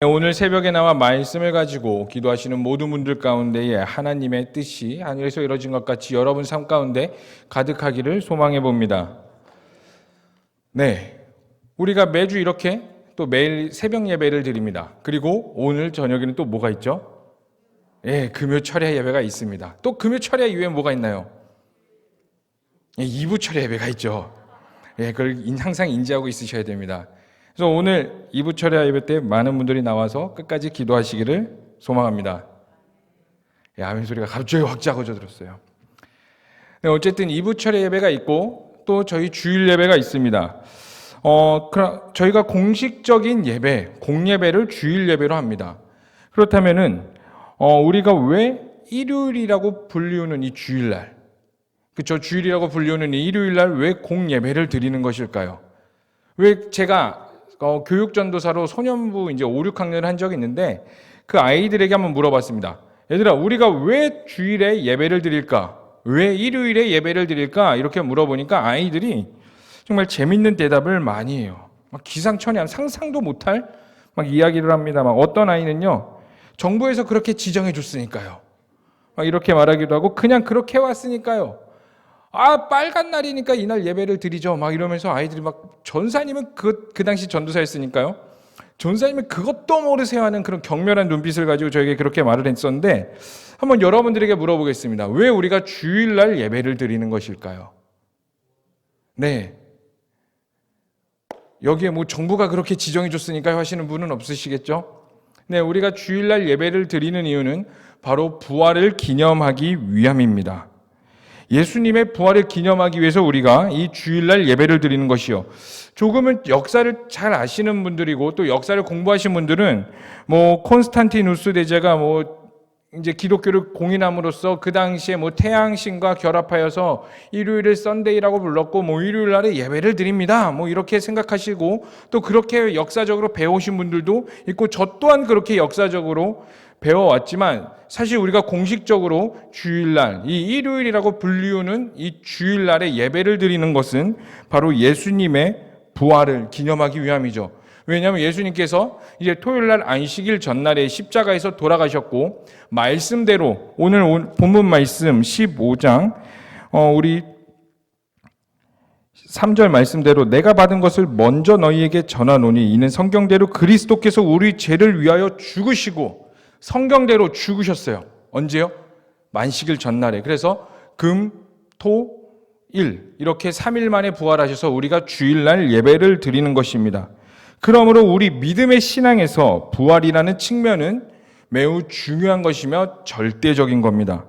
오늘 새벽에 나와 말씀을 가지고 기도하시는 모든 분들 가운데에 하나님의 뜻이 하늘에서 이루어진 것 같이 여러분 삶 가운데 가득하기를 소망해 봅니다. 네, 우리가 매주 이렇게 또 매일 새벽 예배를 드립니다. 그리고 오늘 저녁에는 또 뭐가 있죠? 금요 철야 예배가 있습니다. 또 금요 철야 이후에 뭐가 있나요? 2부 철야 예배가 있죠. 그걸 항상 인지하고 있으셔야 됩니다. 그래서 오늘 2부 철야 예배 때 많은 분들이 나와서 끝까지 기도하시기를 소망합니다. 아멘 소리가 갑자기 확 작아져 들었어요. 어쨌든 2부 철야 예배가 있고 또 저희 주일 예배가 있습니다. 저희가 공식적인 예배, 공예배를 주일 예배로 합니다. 그렇다면은 우리가 왜 일요일이라고 불리우는 이 주일날, 그렇죠? 주일이라고 불리우는 이 일요일날 왜 공예배를 드리는 것일까요? 왜 제가 교육전도사로 소년부 이제 5, 6학년을 한 적이 있는데 그 아이들에게 한번 물어봤습니다. 얘들아, 우리가 왜 주일에 예배를 드릴까? 왜 일요일에 예배를 드릴까? 이렇게 물어보니까 아이들이 정말 재밌는 대답을 많이 해요. 막 기상천외한 상상도 못할 막 이야기를 합니다. 막 어떤 아이는요, 정부에서 그렇게 지정해 줬으니까요. 막 이렇게 말하기도 하고 그냥 그렇게 왔으니까요. 빨간 날이니까 이날 예배를 드리죠. 막 이러면서 아이들이 막 전사님은 그 당시 전도사였으니까요. 전사님은 그것도 모르세요 하는 그런 격렬한 눈빛을 가지고 저에게 그렇게 말을 했었는데 한번 여러분들에게 물어보겠습니다. 왜 우리가 주일날 예배를 드리는 것일까요? 네. 여기에 뭐 정부가 그렇게 지정해 줬으니까 하시는 분은 없으시겠죠? 네, 우리가 주일날 예배를 드리는 이유는 바로 부활을 기념하기 위함입니다. 예수님의 부활을 기념하기 위해서 우리가 이 주일날 예배를 드리는 것이요. 조금은 역사를 잘 아시는 분들이고 또 역사를 공부하신 분들은 뭐 콘스탄티누스 대제가 이제 기독교를 공인함으로써 그 당시에 태양신과 결합하여서 일요일을 썬데이라고 불렀고 일요일 날에 예배를 드립니다. 이렇게 생각하시고 또 그렇게 역사적으로 배우신 분들도 있고 저 또한 그렇게 역사적으로 배워왔지만 사실 우리가 공식적으로 주일날, 이 일요일이라고 불리우는 이 주일날에 예배를 드리는 것은 바로 예수님의 부활을 기념하기 위함이죠. 왜냐하면 예수님께서 이제 토요일날 안식일 전날에 십자가에서 돌아가셨고 말씀대로 오늘 본문 말씀 15장 우리 3절 말씀대로 내가 받은 것을 먼저 너희에게 전하노니 이는 성경대로 그리스도께서 우리 죄를 위하여 죽으시고 성경대로 죽으셨어요. 언제요? 만식일 전날에. 그래서 금, 토, 일 이렇게 3일 만에 부활하셔서 우리가 주일날 예배를 드리는 것입니다. 그러므로 우리 믿음의 신앙에서 부활이라는 측면은 매우 중요한 것이며 절대적인 겁니다.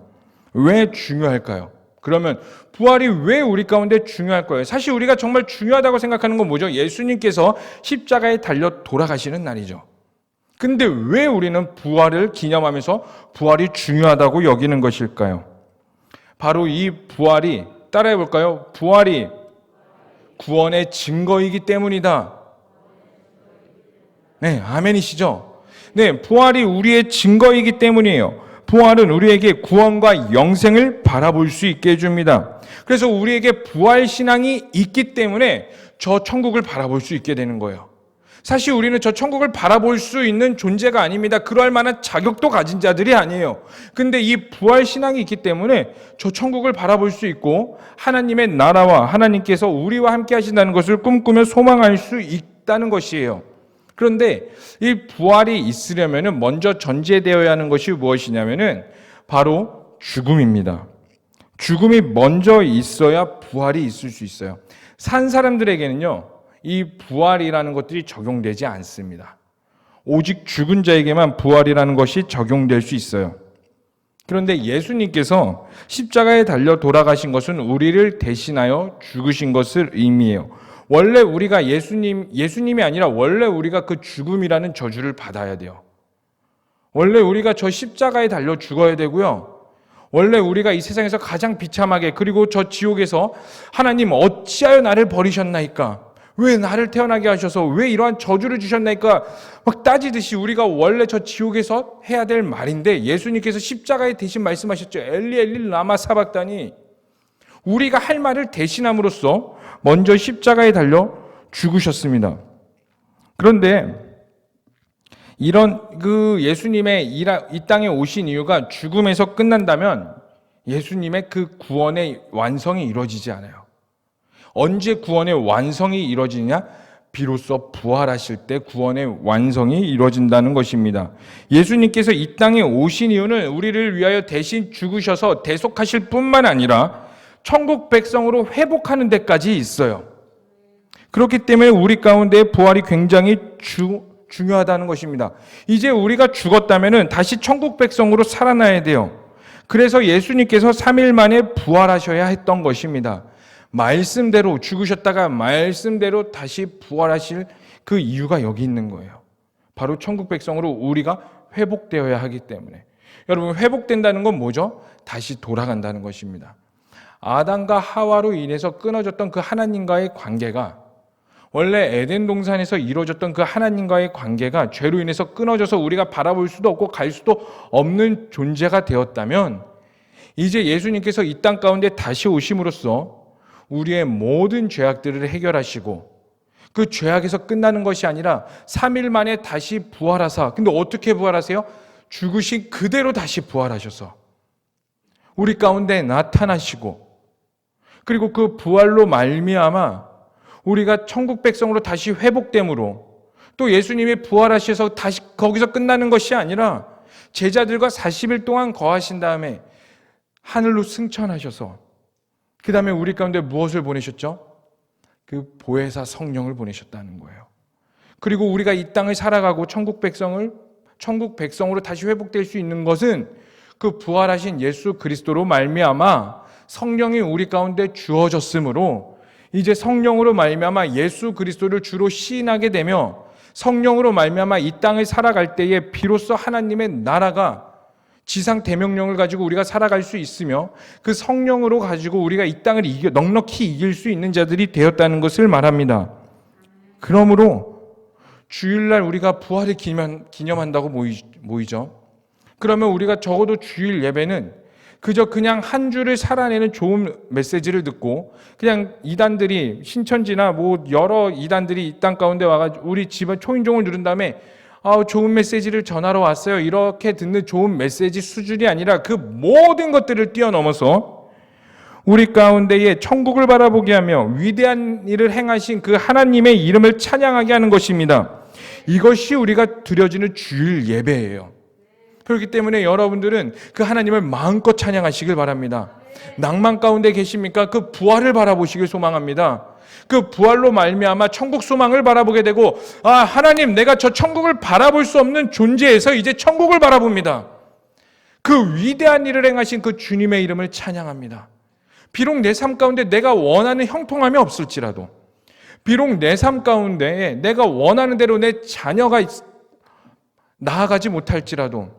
왜 중요할까요? 그러면 부활이 왜 우리 가운데 중요할 거예요? 사실 우리가 정말 중요하다고 생각하는 건 뭐죠? 예수님께서 십자가에 달려 돌아가시는 날이죠. 근데 왜 우리는 부활을 기념하면서 부활이 중요하다고 여기는 것일까요? 바로 이 부활이, 따라해 볼까요? 부활이 구원의 증거이기 때문이다. 네, 아멘이시죠? 네, 부활이 우리의 증거이기 때문이에요. 부활은 우리에게 구원과 영생을 바라볼 수 있게 해줍니다. 그래서 우리에게 부활 신앙이 있기 때문에 저 천국을 바라볼 수 있게 되는 거예요. 사실 우리는 저 천국을 바라볼 수 있는 존재가 아닙니다. 그럴 만한 자격도 가진 자들이 아니에요. 근데 이 부활 신앙이 있기 때문에 저 천국을 바라볼 수 있고 하나님의 나라와 하나님께서 우리와 함께 하신다는 것을 꿈꾸며 소망할 수 있다는 것이에요. 그런데 이 부활이 있으려면 먼저 전제되어야 하는 것이 무엇이냐면은 바로 죽음입니다. 죽음이 먼저 있어야 부활이 있을 수 있어요. 산 사람들에게는요, 이 부활이라는 것들이 적용되지 않습니다. 오직 죽은 자에게만 부활이라는 것이 적용될 수 있어요. 그런데 예수님께서 십자가에 달려 돌아가신 것은 우리를 대신하여 죽으신 것을 의미해요. 원래 우리가 예수님이 아니라 원래 우리가 그 죽음이라는 저주를 받아야 돼요. 원래 우리가 저 십자가에 달려 죽어야 되고요. 원래 우리가 이 세상에서 가장 비참하게 그리고 저 지옥에서 하나님 어찌하여 나를 버리셨나이까? 왜 나를 태어나게 하셔서 왜 이러한 저주를 주셨나이까? 막 따지듯이 우리가 원래 저 지옥에서 해야 될 말인데 예수님께서 십자가에 대신 말씀하셨죠. 엘리 엘리 라마 사박다니. 우리가 할 말을 대신함으로써 먼저 십자가에 달려 죽으셨습니다. 그런데 이런 예수님의 이 땅에 오신 이유가 죽음에서 끝난다면 예수님의 그 구원의 완성이 이루어지지 않아요. 언제 구원의 완성이 이루어지냐? 비로소 부활하실 때 구원의 완성이 이루어진다는 것입니다. 예수님께서 이 땅에 오신 이유는 우리를 위하여 대신 죽으셔서 대속하실 뿐만 아니라 천국 백성으로 회복하는 데까지 있어요. 그렇기 때문에 우리 가운데 부활이 굉장히 중요하다는 것입니다. 이제 우리가 죽었다면 다시 천국 백성으로 살아나야 돼요. 그래서 예수님께서 3일 만에 부활하셔야 했던 것입니다. 말씀대로 죽으셨다가 말씀대로 다시 부활하실 그 이유가 여기 있는 거예요. 바로 천국 백성으로 우리가 회복되어야 하기 때문에. 여러분, 회복된다는 건 뭐죠? 다시 돌아간다는 것입니다. 아담과 하와로 인해서 끊어졌던 그 하나님과의 관계가, 원래 에덴 동산에서 이루어졌던 그 하나님과의 관계가 죄로 인해서 끊어져서 우리가 바라볼 수도 없고 갈 수도 없는 존재가 되었다면, 이제 예수님께서 이 땅 가운데 다시 오심으로써 우리의 모든 죄악들을 해결하시고, 그 죄악에서 끝나는 것이 아니라 3일 만에 다시 부활하사, 근데 어떻게 부활하세요? 죽으신 그대로 다시 부활하셔서 우리 가운데 나타나시고, 그리고 그 부활로 말미암아 우리가 천국 백성으로 다시 회복됨으로, 또 예수님이 부활하셔서 다시 거기서 끝나는 것이 아니라 제자들과 40일 동안 거하신 다음에 하늘로 승천하셔서 그 다음에 우리 가운데 무엇을 보내셨죠? 그 보혜사 성령을 보내셨다는 거예요. 그리고 우리가 이 땅을 살아가고 천국 백성으로 다시 회복될 수 있는 것은 그 부활하신 예수 그리스도로 말미암아 성령이 우리 가운데 주어졌으므로, 이제 성령으로 말미암아 예수 그리스도를 주로 시인하게 되며 성령으로 말미암아 이 땅을 살아갈 때에 비로소 하나님의 나라가 지상 대명령을 가지고 우리가 살아갈 수 있으며, 그 성령으로 가지고 우리가 이 땅을 넉넉히 이길 수 있는 자들이 되었다는 것을 말합니다. 그러므로 주일날 우리가 부활을 기념한다고 모이죠. 그러면 우리가 적어도 주일 예배는 그냥 한 주를 살아내는 좋은 메시지를 듣고, 그냥 이단들이, 신천지나 여러 이단들이 이 땅 가운데 와가지고 우리 집에 초인종을 누른 다음에 좋은 메시지를 전하러 왔어요, 이렇게 듣는 좋은 메시지 수준이 아니라 그 모든 것들을 뛰어넘어서 우리 가운데에 천국을 바라보게 하며 위대한 일을 행하신 그 하나님의 이름을 찬양하게 하는 것입니다. 이것이 우리가 드려지는 주일 예배예요. 그렇기 때문에 여러분들은 그 하나님을 마음껏 찬양하시길 바랍니다. 낭만 가운데 계십니까? 그 부활을 바라보시길 소망합니다. 그 부활로 말미암아 천국 소망을 바라보게 되고, 하나님, 내가 저 천국을 바라볼 수 없는 존재에서 이제 천국을 바라봅니다. 그 위대한 일을 행하신 그 주님의 이름을 찬양합니다. 비록 내 삶 가운데 내가 원하는 형통함이 없을지라도, 비록 내 삶 가운데 내가 원하는 대로 내 자녀가 나아가지 못할지라도,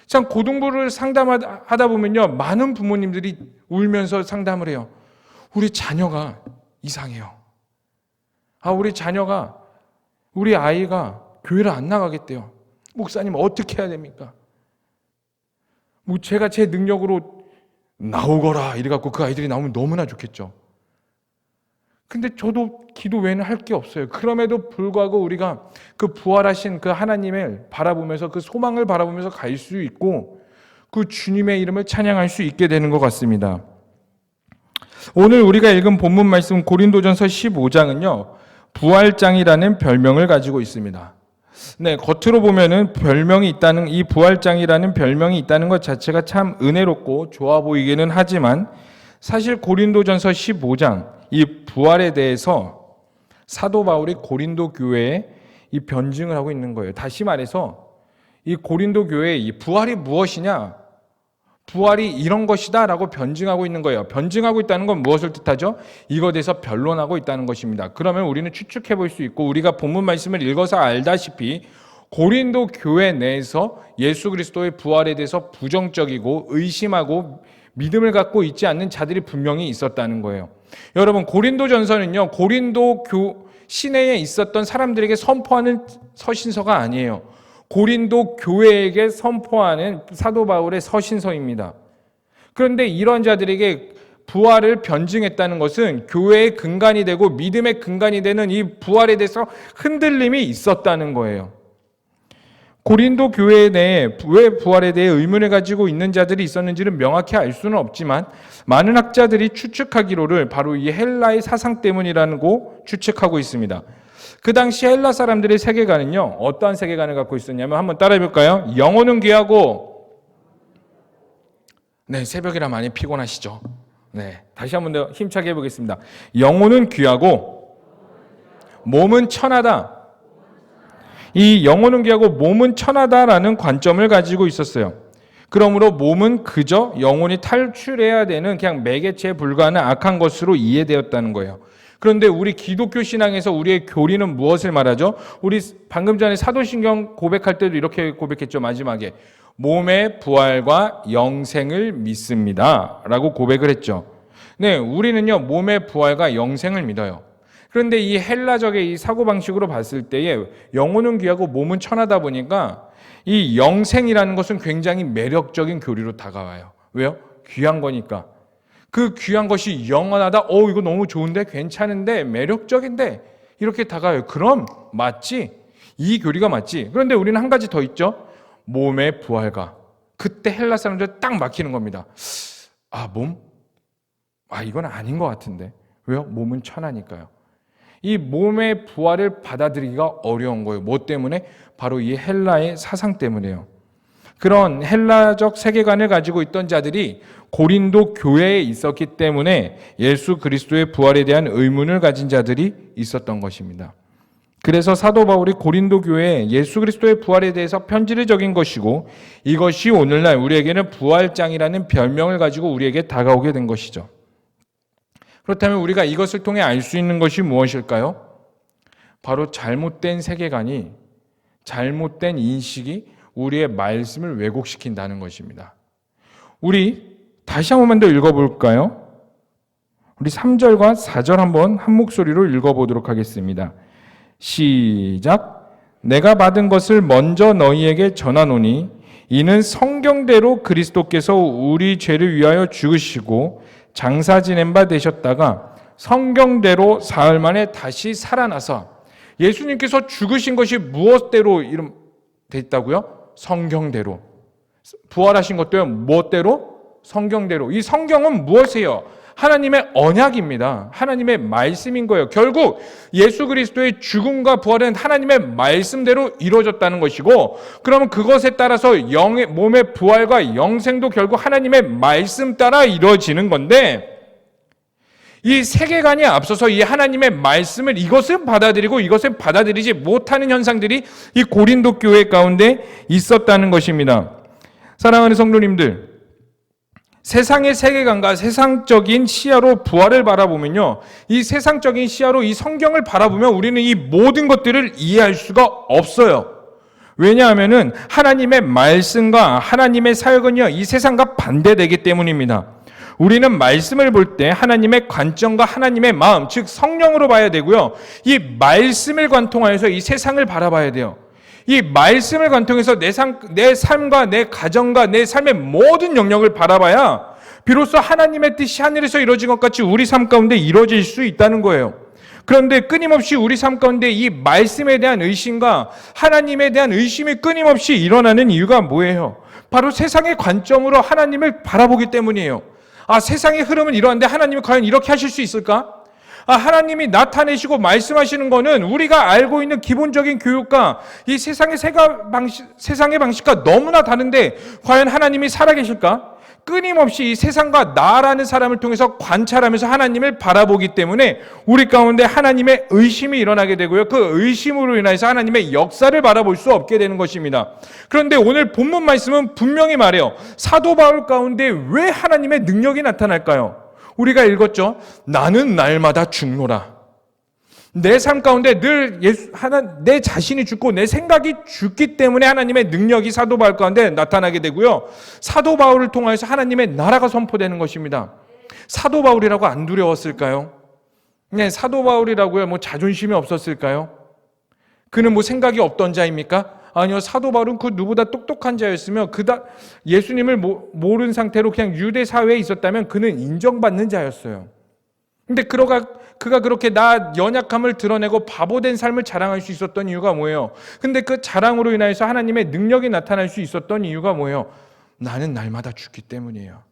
참 고등부를 상담하다 보면요, 많은 부모님들이 울면서 상담을 해요. 우리 자녀가 이상해요. 우리 아이가 교회를 안 나가겠대요. 목사님, 어떻게 해야 됩니까? 제가 제 능력으로 나오거라 이래갖고 그 아이들이 나오면 너무나 좋겠죠. 근데 저도 기도 외에는 할 게 없어요. 그럼에도 불구하고 우리가 그 부활하신 그 하나님을 바라보면서, 그 소망을 바라보면서 갈 수 있고, 그 주님의 이름을 찬양할 수 있게 되는 것 같습니다. 오늘 우리가 읽은 본문 말씀 고린도전서 15장은요, 부활장이라는 별명을 가지고 있습니다. 네, 겉으로 보면은 이 부활장이라는 별명이 있다는 것 자체가 참 은혜롭고 좋아 보이기는 하지만, 사실 고린도전서 15장, 이 부활에 대해서 사도 바울이 고린도 교회에 이 변증을 하고 있는 거예요. 다시 말해서 이 고린도 교회의 이 부활이 무엇이냐, 부활이 이런 것이다 라고 변증하고 있는 거예요. 변증하고 있다는 건 무엇을 뜻하죠? 이것에 대해서 변론하고 있다는 것입니다. 그러면 우리는 추측해 볼 수 있고, 우리가 본문 말씀을 읽어서 알다시피 고린도 교회 내에서 예수 그리스도의 부활에 대해서 부정적이고 의심하고 믿음을 갖고 있지 않는 자들이 분명히 있었다는 거예요. 여러분, 고린도전서는요, 고린도 시내에 있었던 사람들에게 선포하는 서신서가 아니에요. 고린도 교회에게 선포하는 사도 바울의 서신서입니다. 그런데 이런 자들에게 부활을 변증했다는 것은 교회의 근간이 되고 믿음의 근간이 되는 이 부활에 대해서 흔들림이 있었다는 거예요. 고린도 교회 내에 왜 부활에 대해 의문을 가지고 있는 자들이 있었는지는 명확히 알 수는 없지만 많은 학자들이 추측하기로를 바로 이 헬라의 사상 때문이라고 추측하고 있습니다. 그 당시 헬라 사람들의 세계관은요, 어떠한 세계관을 갖고 있었냐면 한번 따라해 볼까요? 영혼은 귀하고, 네, 새벽이라 많이 피곤하시죠? 네, 다시 한번 더 힘차게 해보겠습니다. 영혼은 귀하고 몸은 천하다. 이 영혼은 귀하고 몸은 천하다라는 관점을 가지고 있었어요. 그러므로 몸은 그저 영혼이 탈출해야 되는 그냥 매개체에 불과한 악한 것으로 이해되었다는 거예요. 그런데 우리 기독교 신앙에서 우리의 교리는 무엇을 말하죠? 우리 방금 전에 사도신경 고백할 때도 이렇게 고백했죠. 마지막에 몸의 부활과 영생을 믿습니다 라고 고백을 했죠. 네, 우리는요 몸의 부활과 영생을 믿어요. 그런데 이 헬라적의 이 사고방식으로 봤을 때에 영혼은 귀하고 몸은 천하다 보니까 이 영생이라는 것은 굉장히 매력적인 교리로 다가와요. 왜요? 귀한 거니까. 그 귀한 것이 영원하다. 이거 너무 좋은데, 괜찮은데, 매력적인데 이렇게 다가와요. 그럼 맞지? 이 교리가 맞지? 그런데 우리는 한 가지 더 있죠. 몸의 부활과. 그때 헬라 사람들 딱 막히는 겁니다. 몸? 이건 아닌 것 같은데. 왜요? 몸은 천하니까요. 이 몸의 부활을 받아들이기가 어려운 거예요. 뭐 때문에? 바로 이 헬라의 사상 때문이에요. 그런 헬라적 세계관을 가지고 있던 자들이 고린도 교회에 있었기 때문에 예수 그리스도의 부활에 대한 의문을 가진 자들이 있었던 것입니다. 그래서 사도 바울이 고린도 교회에 예수 그리스도의 부활에 대해서 편지를 적인 것이고 이것이 오늘날 우리에게는 부활장이라는 별명을 가지고 우리에게 다가오게 된 것이죠. 그렇다면 우리가 이것을 통해 알 수 있는 것이 무엇일까요? 바로 잘못된 세계관이, 잘못된 인식이 우리의 말씀을 왜곡시킨다는 것입니다. 우리 다시 한 번만 더 읽어볼까요? 우리 3절과 4절 한번 한 목소리로 읽어보도록 하겠습니다. 시작. 내가 받은 것을 먼저 너희에게 전하노니 이는 성경대로 그리스도께서 우리 죄를 위하여 죽으시고 장사 지낸 바 되셨다가 성경대로 사흘 만에 다시 살아나서 예수님께서 죽으신 것이 무엇대로 됐다고요? 성경대로. 부활하신 것도요. 무엇대로? 성경대로. 이 성경은 무엇이에요? 하나님의 언약입니다. 하나님의 말씀인 거예요. 결국 예수 그리스도의 죽음과 부활은 하나님의 말씀대로 이루어졌다는 것이고, 그러면 그것에 따라서 몸의 부활과 영생도 결국 하나님의 말씀 따라 이루어지는 건데, 이 세계관이 앞서서 이 하나님의 말씀을 이것을 받아들이고 이것을 받아들이지 못하는 현상들이 이 고린도 교회 가운데 있었다는 것입니다. 사랑하는 성도님들, 세상의 세계관과 세상적인 시야로 부활을 바라보면요, 이 세상적인 시야로 이 성경을 바라보면 우리는 이 모든 것들을 이해할 수가 없어요. 왜냐하면은 하나님의 말씀과 하나님의 사역은요, 이 세상과 반대되기 때문입니다. 우리는 말씀을 볼 때 하나님의 관점과 하나님의 마음, 즉 성령으로 봐야 되고요. 이 말씀을 관통하여서 이 세상을 바라봐야 돼요. 이 말씀을 관통해서 내 삶과 내 가정과 내 삶의 모든 영역을 바라봐야 비로소 하나님의 뜻이 하늘에서 이루어진 것 같이 우리 삶 가운데 이루어질 수 있다는 거예요. 그런데 끊임없이 우리 삶 가운데 이 말씀에 대한 의심과 하나님에 대한 의심이 끊임없이 일어나는 이유가 뭐예요? 바로 세상의 관점으로 하나님을 바라보기 때문이에요. 세상의 흐름은 이러한데 하나님이 과연 이렇게 하실 수 있을까? 하나님이 나타내시고 말씀하시는 거는 우리가 알고 있는 기본적인 교육과 이 세상의 방식과 너무나 다른데 과연 하나님이 살아계실까? 끊임없이 이 세상과 나라는 사람을 통해서 관찰하면서 하나님을 바라보기 때문에 우리 가운데 하나님의 의심이 일어나게 되고요. 그 의심으로 인해서 하나님의 역사를 바라볼 수 없게 되는 것입니다. 그런데 오늘 본문 말씀은 분명히 말해요. 사도 바울 가운데 왜 하나님의 능력이 나타날까요? 우리가 읽었죠. 나는 날마다 죽노라. 내 삶 가운데 늘 내 자신이 죽고 내 생각이 죽기 때문에 하나님의 능력이 사도 바울 가운데 나타나게 되고요. 사도 바울을 통해서 하나님의 나라가 선포되는 것입니다. 사도 바울이라고 안 두려웠을까요? 네, 사도 바울이라고요. 자존심이 없었을까요? 그는 생각이 없던 자입니까? 아니요, 사도 바울은 그 누구보다 똑똑한 자였으며 예수님을 모르는 상태로 그냥 유대 사회에 있었다면 그는 인정받는 자였어요. 근데 그가 그렇게 나 연약함을 드러내고 바보된 삶을 자랑할 수 있었던 이유가 뭐예요? 근데 그 자랑으로 인하여서 하나님의 능력이 나타날 수 있었던 이유가 뭐예요? 나는 날마다 죽기 때문이에요.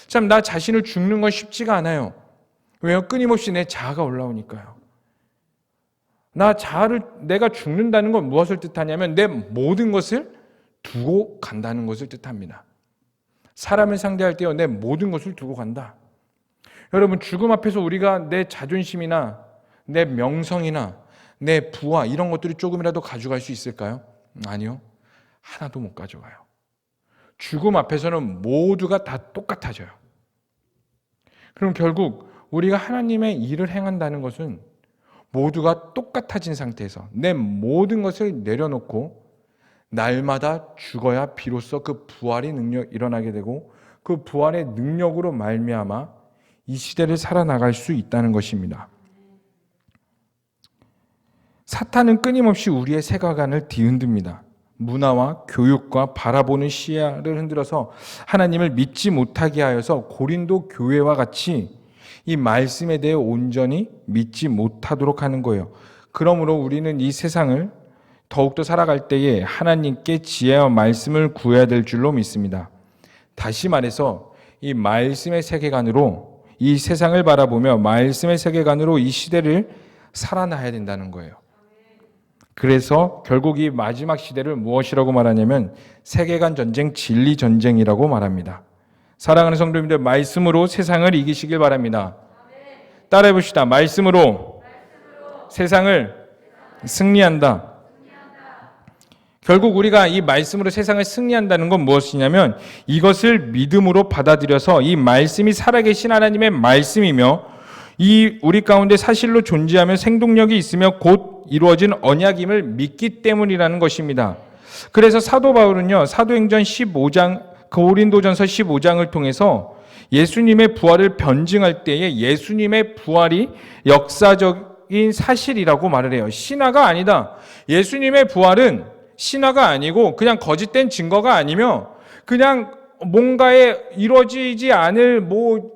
참, 나 자신을 죽는 건 쉽지가 않아요. 왜요? 끊임없이 내 자아가 올라오니까요. 내가 죽는다는 건 무엇을 뜻하냐면 내 모든 것을 두고 간다는 것을 뜻합니다. 사람을 상대할 때요, 내 모든 것을 두고 간다. 여러분, 죽음 앞에서 우리가 내 자존심이나 내 명성이나 내 부와 이런 것들이 조금이라도 가져갈 수 있을까요? 아니요. 하나도 못 가져가요. 죽음 앞에서는 모두가 다 똑같아져요. 그럼 결국 우리가 하나님의 일을 행한다는 것은 모두가 똑같아진 상태에서 내 모든 것을 내려놓고 날마다 죽어야 비로소 그 부활의 능력이 일어나게 되고 그 부활의 능력으로 말미암아 이 시대를 살아나갈 수 있다는 것입니다. 사탄은 끊임없이 우리의 세계관을 뒤흔듭니다. 문화와 교육과 바라보는 시야를 흔들어서 하나님을 믿지 못하게 하여서 고린도 교회와 같이 이 말씀에 대해 온전히 믿지 못하도록 하는 거예요. 그러므로 우리는 이 세상을 더욱더 살아갈 때에 하나님께 지혜와 말씀을 구해야 될 줄로 믿습니다. 다시 말해서 이 말씀의 세계관으로 이 세상을 바라보며 말씀의 세계관으로 이 시대를 살아나야 된다는 거예요. 그래서 결국 이 마지막 시대를 무엇이라고 말하냐면 세계관 전쟁, 진리 전쟁이라고 말합니다. 사랑하는 성도님들, 말씀으로 세상을 이기시길 바랍니다. 따라해 봅시다. 말씀으로 세상을 승리한다. 결국 우리가 이 말씀으로 세상을 승리한다는 건 무엇이냐면 이것을 믿음으로 받아들여서 이 말씀이 살아계신 하나님의 말씀이며 이 우리 가운데 사실로 존재하며 생동력이 있으며 곧 이루어진 언약임을 믿기 때문이라는 것입니다. 그래서 사도 바울은요, 사도행전 15장, 고린도전서 15장을 통해서 예수님의 부활을 변증할 때에 예수님의 부활이 역사적인 사실이라고 말을 해요. 신화가 아니다. 예수님의 부활은 신화가 아니고 그냥 거짓된 증거가 아니며 그냥 뭔가에 이루어지지 않을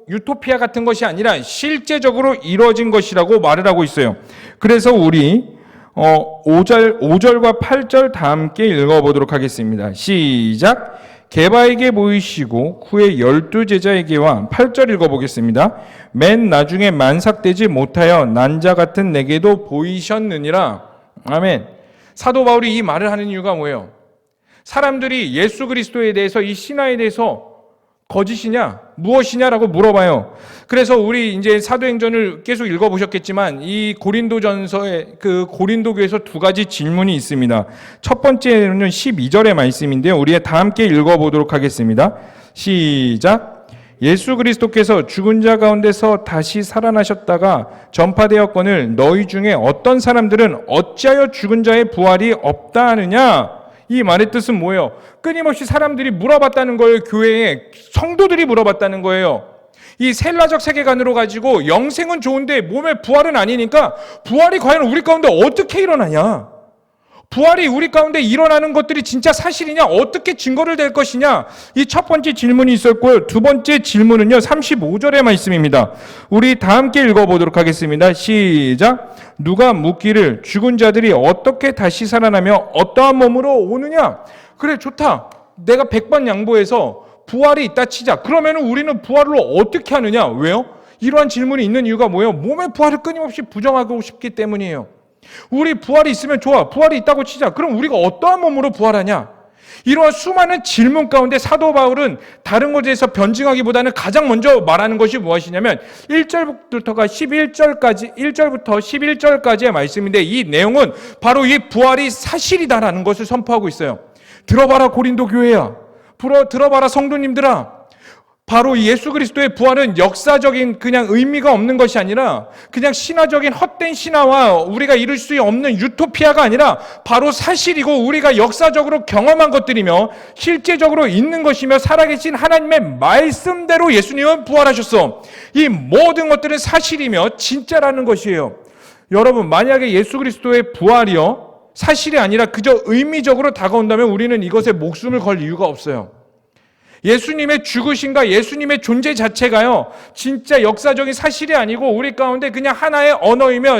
유토피아 같은 것이 아니라 실제적으로 이루어진 것이라고 말을 하고 있어요. 그래서 우리 5절과 8절 다 함께 읽어보도록 하겠습니다. 시작! 게바에게 보이시고 후에 12제자에게와 8절 읽어보겠습니다. 맨 나중에 만삭되지 못하여 난자 같은 내게도 보이셨느니라. 아멘. 사도 바울이 이 말을 하는 이유가 뭐예요? 사람들이 예수 그리스도에 대해서 이 신화에 대해서 거짓이냐 무엇이냐라고 물어봐요. 그래서 우리 이제 사도행전을 계속 읽어보셨겠지만 이 고린도전서에 그 고린도교에서 두 가지 질문이 있습니다. 첫 번째는 12절의 말씀인데요. 우리 다 함께 읽어보도록 하겠습니다. 시작. 예수 그리스도께서 죽은 자 가운데서 다시 살아나셨다가 전파되었거늘 너희 중에 어떤 사람들은 어찌하여 죽은 자의 부활이 없다 하느냐? 이 말의 뜻은 뭐예요? 끊임없이 사람들이 물어봤다는 거예요. 교회에 성도들이 물어봤다는 거예요. 이 셀라적 세계관으로 가지고 영생은 좋은데 몸의 부활은 아니니까 부활이 과연 우리 가운데 어떻게 일어나냐? 부활이 우리 가운데 일어나는 것들이 진짜 사실이냐? 어떻게 증거를 댈 것이냐? 이 첫 번째 질문이 있었고요. 두 번째 질문은요. 35절의 말씀입니다. 우리 다 함께 읽어보도록 하겠습니다. 시작. 누가 묻기를 죽은 자들이 어떻게 다시 살아나며 어떠한 몸으로 오느냐? 그래, 좋다. 내가 100번 양보해서 부활이 있다 치자. 그러면 우리는 부활을 어떻게 하느냐? 왜요? 이러한 질문이 있는 이유가 뭐예요? 몸의 부활을 끊임없이 부정하고 싶기 때문이에요. 우리 부활이 있으면 좋아. 부활이 있다고 치자. 그럼 우리가 어떠한 몸으로 부활하냐? 이러한 수많은 질문 가운데 사도 바울은 다른 것에서 변증하기보다는 가장 먼저 말하는 것이 무엇이냐면 1절부터가 11절까지 1절부터 11절까지의 말씀인데 이 내용은 바로 이 부활이 사실이다라는 것을 선포하고 있어요. 들어봐라 고린도 교회야. 들어봐라 성도님들아. 바로 예수 그리스도의 부활은 역사적인 그냥 의미가 없는 것이 아니라 그냥 신화적인 헛된 신화와 우리가 이룰 수 없는 유토피아가 아니라 바로 사실이고 우리가 역사적으로 경험한 것들이며 실제적으로 있는 것이며 살아계신 하나님의 말씀대로 예수님은 부활하셨어. 이 모든 것들은 사실이며 진짜라는 것이에요. 여러분, 만약에 예수 그리스도의 부활이요 사실이 아니라 그저 의미적으로 다가온다면 우리는 이것에 목숨을 걸 이유가 없어요. 예수님의 죽으심과 예수님의 존재 자체가요, 진짜 역사적인 사실이 아니고 우리 가운데 그냥 하나의 언어이며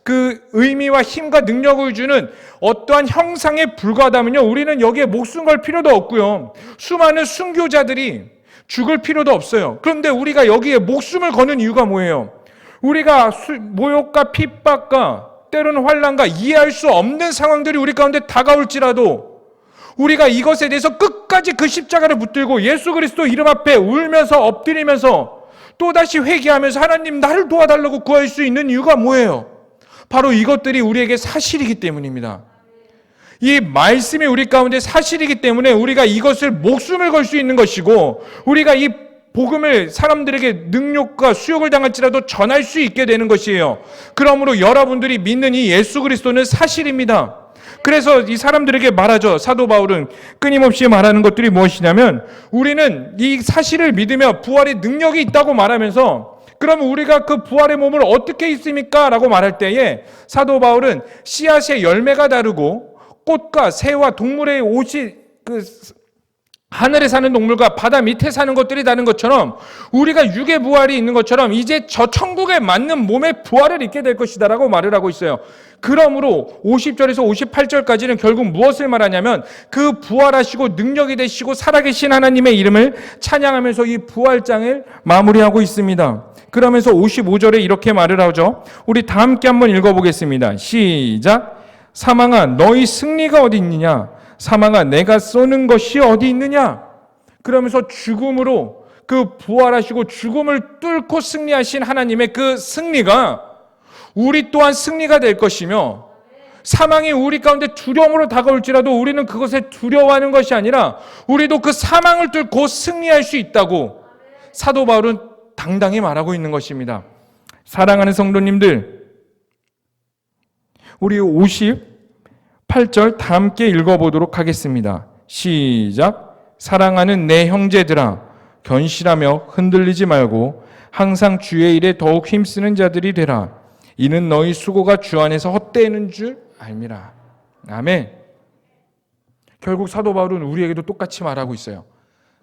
그 의미와 힘과 능력을 주는 어떠한 형상에 불과하다면요, 우리는 여기에 목숨 걸 필요도 없고요, 수많은 순교자들이 죽을 필요도 없어요. 그런데 우리가 여기에 목숨을 거는 이유가 뭐예요? 우리가 모욕과 핍박과 때로는 환난과 이해할 수 없는 상황들이 우리 가운데 다가올지라도 우리가 이것에 대해서 끝까지 그 십자가를 붙들고 예수 그리스도 이름 앞에 울면서 엎드리면서 또다시 회개하면서 하나님 나를 도와달라고 구할 수 있는 이유가 뭐예요? 바로 이것들이 우리에게 사실이기 때문입니다. 이 말씀이 우리 가운데 사실이기 때문에 우리가 이것을 목숨을 걸 수 있는 것이고, 우리가 이 복음을 사람들에게 능욕과 수욕을 당할지라도 전할 수 있게 되는 것이에요. 그러므로 여러분들이 믿는 이 예수 그리스도는 사실입니다. 그래서 이 사람들에게 말하죠. 사도 바울은 끊임없이 말하는 것들이 무엇이냐면, 우리는 이 사실을 믿으며 부활의 능력이 있다고 말하면서, 그러면 우리가 그 부활의 몸을 어떻게 있습니까? 라고 말할 때에 사도 바울은 씨앗의 열매가 다르고 꽃과 새와 동물의 옷이 하늘에 사는 동물과 바다 밑에 사는 것들이 다른 것처럼 우리가 육의 부활이 있는 것처럼 이제 저 천국에 맞는 몸의 부활을 입게 될 것이다 라고 말을 하고 있어요. 그러므로 50절에서 58절까지는 결국 무엇을 말하냐면, 그 부활하시고 능력이 되시고 살아계신 하나님의 이름을 찬양하면서 이 부활장을 마무리하고 있습니다. 그러면서 55절에 이렇게 말을 하죠. 우리 다 함께 한번 읽어보겠습니다. 시작. 사망아 너희 승리가 어디 있느냐? 사망아 내가 쏘는 것이 어디 있느냐? 그러면서 죽음으로 그 부활하시고 죽음을 뚫고 승리하신 하나님의 그 승리가 우리 또한 승리가 될 것이며, 사망이 우리 가운데 두려움으로 다가올지라도 우리는 그것에 두려워하는 것이 아니라 우리도 그 사망을 뚫고 승리할 수 있다고 사도 바울은 당당히 말하고 있는 것입니다. 사랑하는 성도님들, 우리 58절 다 함께 읽어보도록 하겠습니다. 시작. 사랑하는 내 형제들아 견실하며 흔들리지 말고 항상 주의 일에 더욱 힘쓰는 자들이 되라. 이는 너희 수고가 주 안에서 헛되는 줄 알미라. 아멘. 결국 사도 바울은 우리에게도 똑같이 말하고 있어요.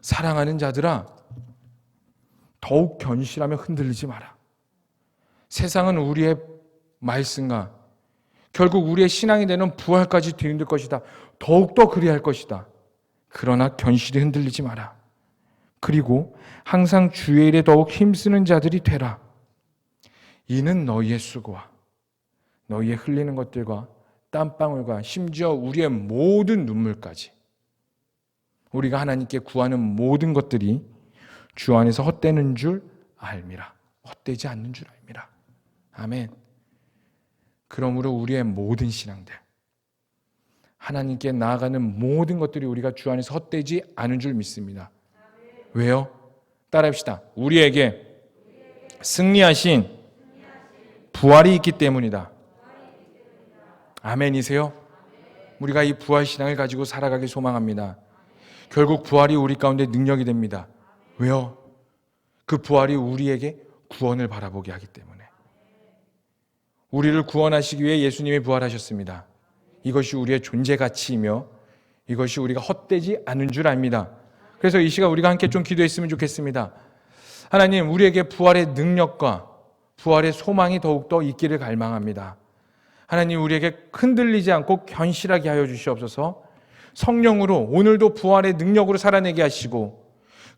사랑하는 자들아 더욱 견실하며 흔들리지 마라. 세상은 우리의 말씀과 결국 우리의 신앙이 되는 부활까지 뒤흔들 것이다. 더욱더 그리할 것이다. 그러나 견실히 흔들리지 마라. 그리고 항상 주의 일에 더욱 힘쓰는 자들이 되라. 이는 너희의 수고와 너희의 흘리는 것들과 땀방울과 심지어 우리의 모든 눈물까지, 우리가 하나님께 구하는 모든 것들이 주 안에서 헛되는 줄 알미라. 헛되지 않는 줄 알미라. 아멘. 그러므로 우리의 모든 신앙들, 하나님께 나아가는 모든 것들이 우리가 주 안에서 헛되지 않은 줄 믿습니다. 왜요? 따라합시다. 우리에게 승리하신 부활이 있기 때문이다. 아멘이세요? 우리가 이 부활 신앙을 가지고 살아가길 소망합니다. 결국 부활이 우리 가운데 능력이 됩니다. 왜요? 그 부활이 우리에게 구원을 바라보게 하기 때문에. 우리를 구원하시기 위해 예수님이 부활하셨습니다. 이것이 우리의 존재 가치이며 이것이 우리가 헛되지 않은 줄 압니다. 그래서 이 시간 우리가 함께 좀 기도했으면 좋겠습니다. 하나님, 우리에게 부활의 능력과 부활의 소망이 더욱더 있기를 갈망합니다. 하나님, 우리에게 흔들리지 않고 견실하게 하여 주시옵소서. 성령으로 오늘도 부활의 능력으로 살아내게 하시고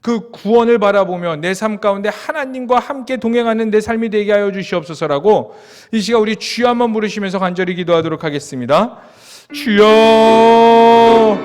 그 구원을 바라보며 내 삶 가운데 하나님과 함께 동행하는 내 삶이 되게 하여 주시옵소서라고 이 시간 우리 주여 한번 부르시면서 간절히 기도하도록 하겠습니다. 주여,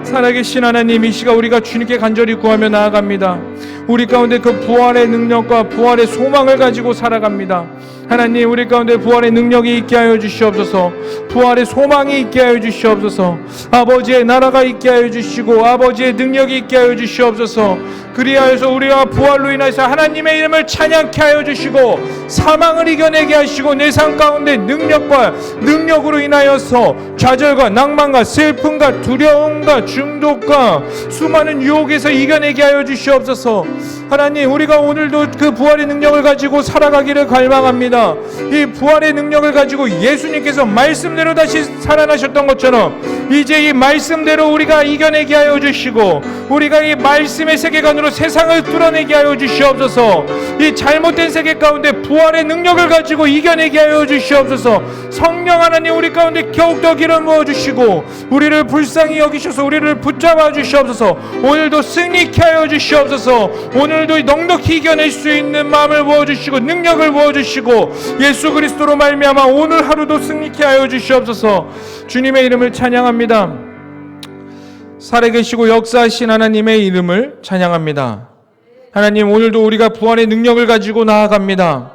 살아계신 하나님, 이 시간 우리가 주님께 간절히 구하며 나아갑니다. 우리 가운데 그 부활의 능력과 부활의 소망을 가지고 살아갑니다. 하나님, 우리 가운데 부활의 능력이 있게 하여 주시옵소서. 부활의 소망이 있게 하여 주시옵소서. 아버지의 나라가 있게 하여 주시고 아버지의 능력이 있게 하여 주시옵소서. 그리하여서 우리가 부활로 인해서 하나님의 이름을 찬양케 하여 주시고 사망을 이겨내게 하시고 내 삶 가운데 능력으로 인하여서 좌절과 낭만과 슬픔과 두려움과 중독과 수많은 유혹에서 이겨내게 하여 주시옵소서. 하나님, 우리가 오늘도 그 부활의 능력을 가지고 살아가기를 갈망합니다. 이 부활의 능력을 가지고 예수님께서 말씀대로 다시 살아나셨던 것처럼 이제 이 말씀대로 우리가 이겨내게 하여 주시고, 우리가 이 말씀의 세계관으로 세상을 뚫어내게 하여 주시옵소서. 이 잘못된 세계 가운데 부활의 능력을 가지고 이겨내게 하여 주시옵소서. 성령 하나님, 우리 가운데 더욱더 기름 부어주시고 우리를 불쌍히 여기셔서 우리를 붙잡아 주시옵소서. 오늘도 승리케 하여 주시옵소서. 오늘도 넉넉히 이겨낼 수 있는 마음을 부어주시고 능력을 부어주시고 예수 그리스도로 말미암아 오늘 하루도 승리케 하여 주시옵소서. 주님의 이름을 찬양합니다. 살아계시고 역사하신 하나님의 이름을 찬양합니다. 하나님, 오늘도 우리가 부활의 능력을 가지고 나아갑니다.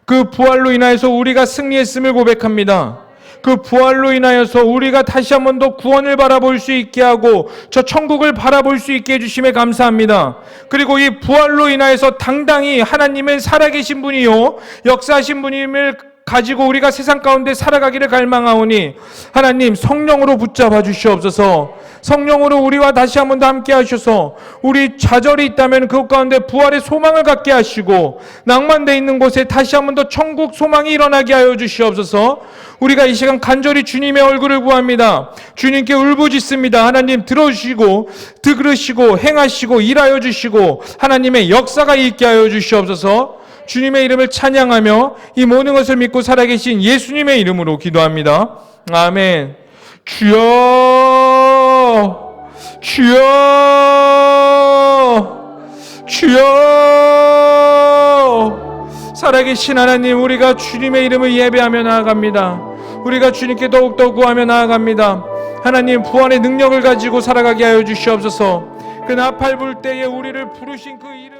그 부활로 인하여서 우리가 승리했음을 고백합니다. 그 부활로 인하여서 우리가 다시 한 번 더 구원을 바라볼 수 있게 하고 저 천국을 바라볼 수 있게 해주심에 감사합니다. 그리고 이 부활로 인하여서 당당히 하나님은 살아계신 분이요 역사하신 분임을 가지고 우리가 세상 가운데 살아가기를 갈망하오니 하나님, 성령으로 붙잡아 주시옵소서. 성령으로 우리와 다시 한 번 더 함께 하셔서 우리 좌절이 있다면 그것 가운데 부활의 소망을 갖게 하시고 낭만되어 있는 곳에 다시 한 번 더 천국 소망이 일어나게 하여 주시옵소서. 우리가 이 시간 간절히 주님의 얼굴을 구합니다. 주님께 울부짖습니다. 하나님, 들어주시고 들으시고 행하시고 일하여 주시고 하나님의 역사가 있게 하여 주시옵소서. 주님의 이름을 찬양하며 이 모든 것을 믿고 살아계신 예수님의 이름으로 기도합니다. 아멘. 주여, 주여, 주여. 살아계신 하나님, 우리가 주님의 이름을 예배하며 나아갑니다. 우리가 주님께 더욱더 구하며 나아갑니다. 하나님, 부활의 능력을 가지고 살아가게 하여 주시옵소서. 그 나팔 불 때에 우리를 부르신 그 이름